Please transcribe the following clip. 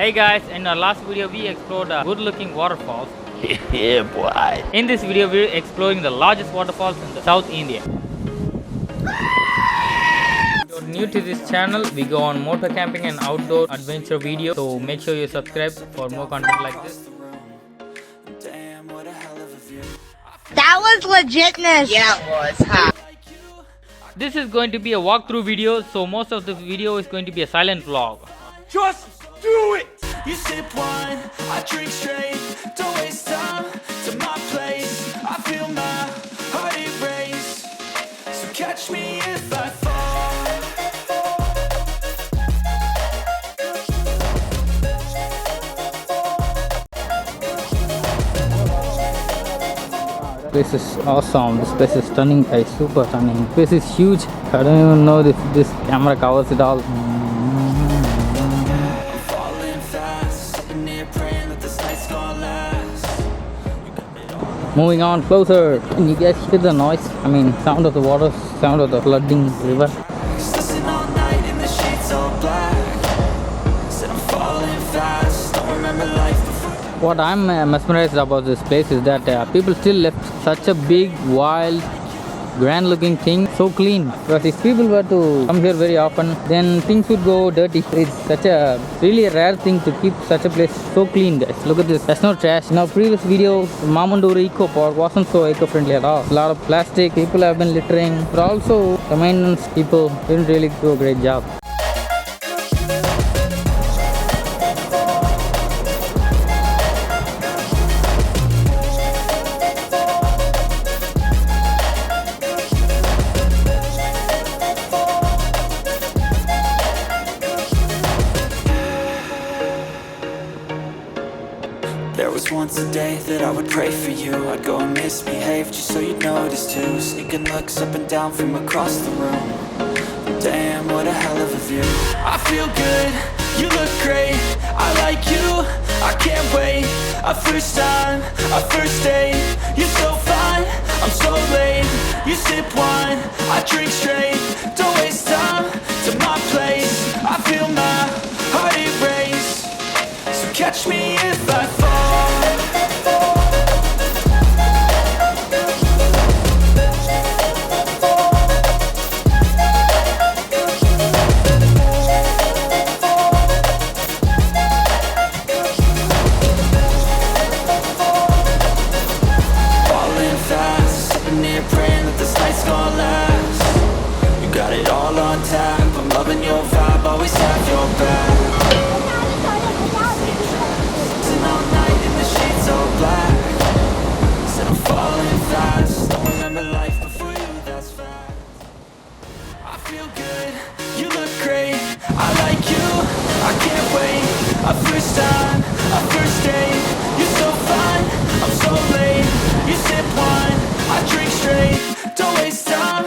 Hey guys, in our last video we explored good looking waterfalls. Yeah, boy. In this video we're exploring the largest waterfalls in the South India. If you're new to this channel, we go on motor camping and outdoor adventure videos, so make sure you subscribe for more content like this. That was legitness. Yeah, it was, huh? This is going to be a walkthrough video, so most of the video is going to be a silent vlog. Just do it! You sip wine, I drink straight. Don't waste time to my place. I feel my heart erase. So catch me if I fall. This is awesome. This place is stunning, guys. Super stunning. This is huge. I don't even know if this camera covers it all. Moving on closer, and you guys hear the noise. I mean, sound of the water, sound of the flooding river. Listen all night in the sheets all black. Said I'm falling fast. Don't remember life before. What I'm mesmerized about this place is that people still left such a big, wild, grand looking thing so clean. Because if people were to come here very often, then things would go dirty. It's such a really rare thing to keep such a place so clean, guys. Look at this. There's no trash. In our previous video, Mamanduru Eco Park wasn't so eco-friendly at all. A lot of plastic. People have been littering. But also, the maintenance people didn't really do a great job. There was once a day that I would pray for you. I'd go and misbehave just so you'd notice too. Sneaking looks up and down from across the room. Damn, what a hell of a view. I feel good, you look great. I like you, I can't wait. A first time, a first date. You're so fine, I'm so late. You sip wine, I drink straight. Don't waste time to my place. I feel my heart erase. So catch me if I fall. Falling fast, sitting here praying that this night's gonna last. You got it all on tap, I'm loving your vibe, always have your back. All night in the sheets all black. Said I'm falling fast. Don't remember life before you, that's fact. I feel good, you look great. I like you, I can't wait. A first time, a first date. You're so fine, I'm so late. You sip wine, I drink straight. Don't waste time